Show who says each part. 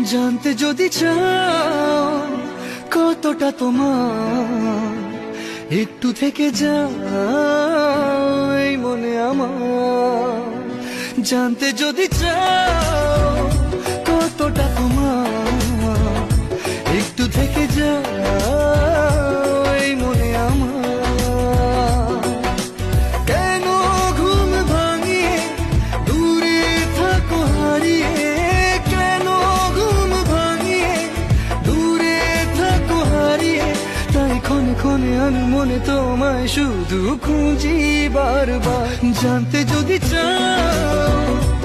Speaker 1: জানতে যদি চাও কতটা তোমার, একটু থেকে যাও এই মনে আমার। জানতে যদি চাও কতটা তোমার, একটু থেকে যাও এই মনে আমার। কেন ঘুম ভাঙিয়ে দূরে থাকো হারিয়ে, কেন ঘুম ভাঙিয়ে দূরে থাকো হারিয়ে, তাই ক্ষণে ক্ষণে আমি মনে তোমায় শুধু খুঁজি বারবার। জানতে যদি চাও